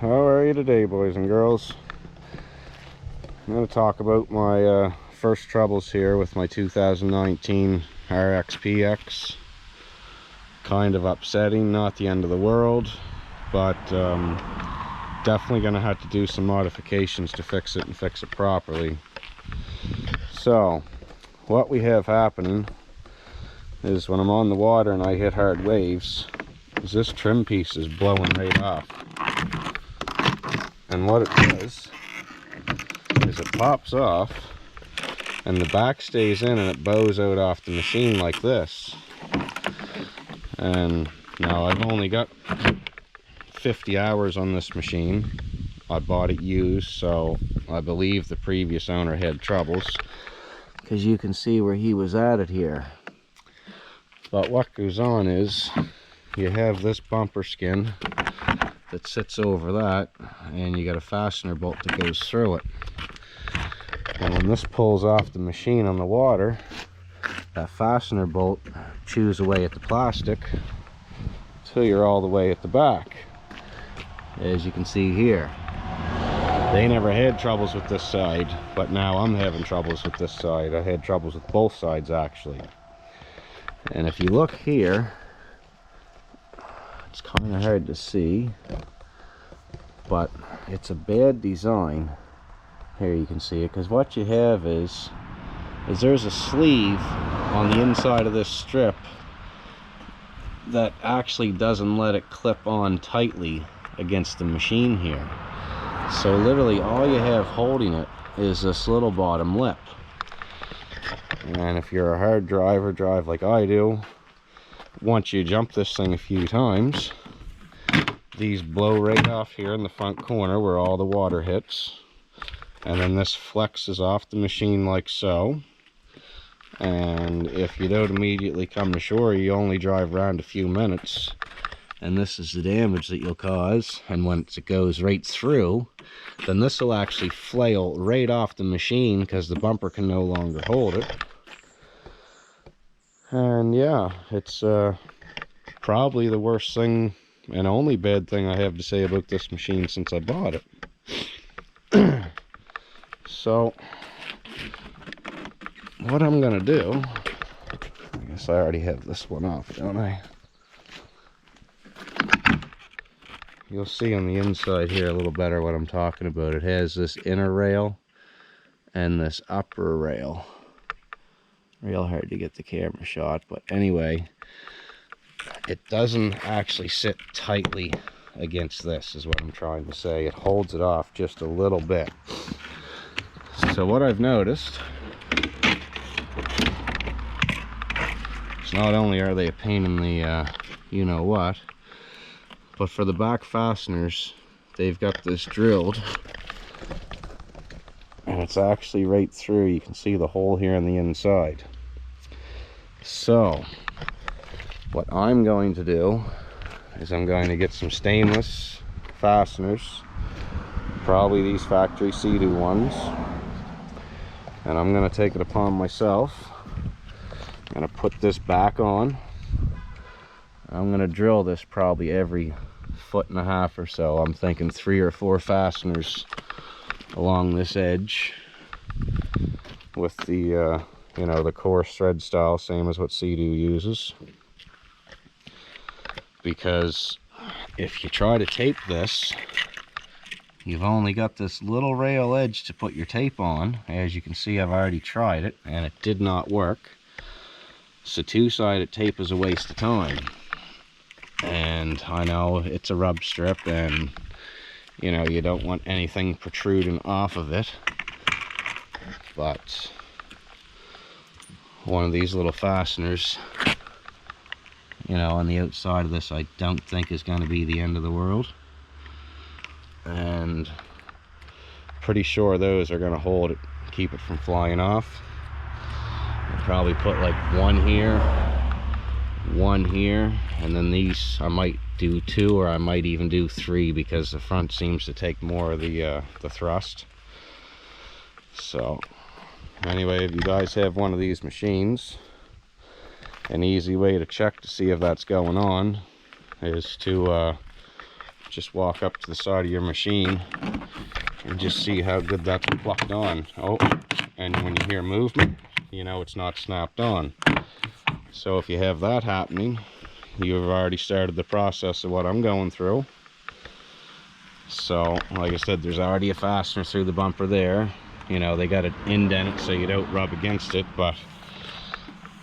How are you today, boys and girls? I'm going to talk about my first troubles here with my 2019 RX-PX. Kind of upsetting, not the end of the world, but definitely going to have to do some modifications to fix it and fix it properly. So, what we have happening is when I'm on the water and I hit hard waves, is this trim piece is blowing right off. And what it does is it pops off and the back stays in and it bows out off the machine like this. And now I've only got 50 hours on this machine. I bought it used, so I believe the previous owner had troubles, because you can see where he was at it here. But what goes on is you have this bumper skin that sits over that, and you got a fastener bolt that goes through it. And when this pulls off the machine on the water, that fastener bolt chews away at the plastic till you're all the way at the back, as you can see here. They never had troubles with this side, but now I'm having troubles with this side. I had troubles with both sides actually. And if you look here, it's kind of hard to see, but it's a bad design. Here you can see it, because what you have is there's a sleeve on the inside of this strip that actually doesn't let it clip on tightly against the machine here. So literally all you have holding it is this little bottom lip. And if you're a hard driver, drive like I do, once you jump this thing a few times, these blow right off here in the front corner where all the water hits. And then this flexes off the machine like so. And if you don't immediately come to shore, you only drive around a few minutes. And this is the damage that you'll cause. And once it goes right through, then this will actually flail right off the machine because the bumper can no longer hold it. And yeah, it's probably the worst thing and only bad thing I have to say about this machine since I bought it. So what I'm gonna do, I guess I already have this one off, don't I? You'll see on the inside here a little better what I'm talking about. It has this inner rail and this upper rail. Real hard to get the camera shot, but anyway, it doesn't actually sit tightly against this, is what I'm trying to say. It holds it off just a little bit. So what I've noticed is not only are they a pain in the you know what, but for the back fasteners, they've got this drilled, and it's actually right through. You can see the hole here on the inside. So what I'm going to do is I'm going to get some stainless fasteners, probably these factory Sea-Doo ones, and I'm going to take it upon myself. I'm going to put this back on. I'm going to drill this probably every 1.5 feet or so. I'm thinking 3 or 4 fasteners along this edge with the you know, the coarse thread style, same as what Sea-Doo uses. Because if you try to tape this, you've only got this little rail edge to put your tape on. As you can see, I've already tried it and it did not work. So two-sided tape is a waste of time. And I know it's a rub strip, and you know, you don't want anything protruding off of it, but one of these little fasteners, you know, on the outside of this, I don't think is going to be the end of the world. And pretty sure those are going to hold it, keep it from flying off. I'll probably put like one here, and then these I might do 2, or I might even do 3, because the front seems to take more of the thrust. So anyway, if you guys have one of these machines, an easy way to check to see if that's going on is to just walk up to the side of your machine and just see how good that's plucked on. Oh, and when you hear movement, you know it's not snapped on. So if you have that happening, you've already started the process of what I'm going through. So like I said, there's already a fastener through the bumper there. You know, they got it indented so you don't rub against it, but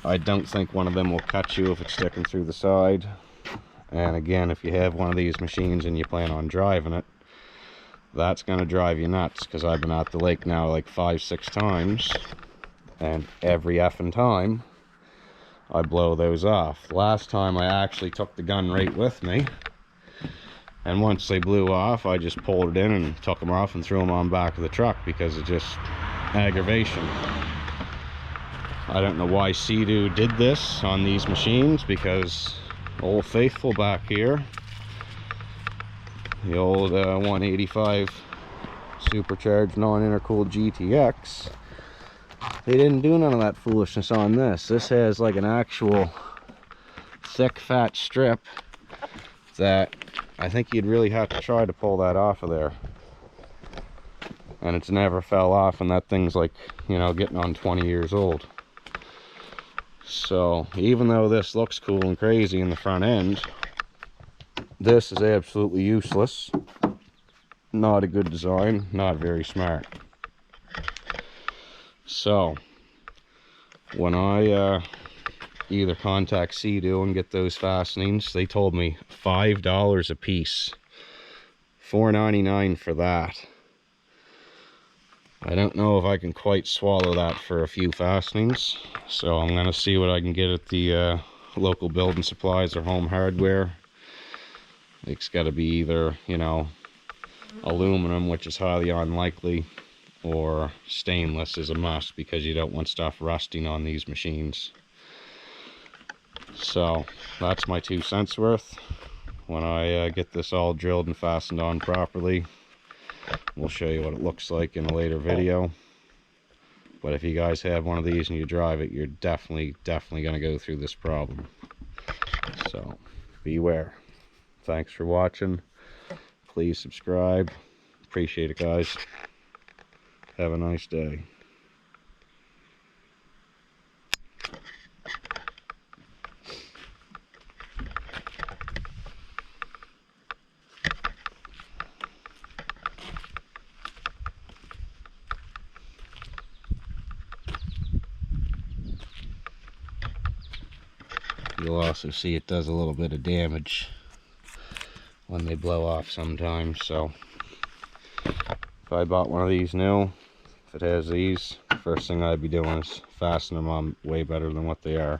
I don't think one of them will cut you if it's sticking through the side. And again, if you have one of these machines and you plan on driving it, that's going to drive you nuts, because I've been at the lake now like 5-6 times, and every effing time I blow those off. Last time I actually took the gun right with me, and once they blew off, I just pulled it in and took them off and threw them on back of the truck because of just aggravation. I don't know why Sea-Doo did this on these machines, because Old Faithful back here, the old 185 supercharged non-intercooled GTX, they didn't do none of that foolishness on this. This has like an actual thick fat strip that I think you'd really have to try to pull that off of there, and it's never fell off, and that thing's like, you know, getting on 20 years old. So even though this looks cool and crazy in the front end, this is absolutely useless. Not a good design, not very smart. So when I either contact Sea-Doo and get those fastenings, they told me $5 a piece, $4.99 for that. I don't know if I can quite swallow that for a few fastenings, so I'm going to see what I can get at the local building supplies or home hardware. It's got to be either, you know, aluminum, which is highly unlikely, or stainless is a must, because you don't want stuff rusting on these machines. So that's my 2 cents worth. When I get this all drilled and fastened on properly, we'll show you what it looks like in a later video. But if you guys have one of these and you drive it, you're definitely going to go through this problem. So beware. Thanks for watching. Please subscribe. Appreciate it, guys. Have a nice day. You'll also see it does a little bit of damage when they blow off sometimes. So if I bought one of these new, if it has these, first thing I'd be doing is fastening them on way better than what they are.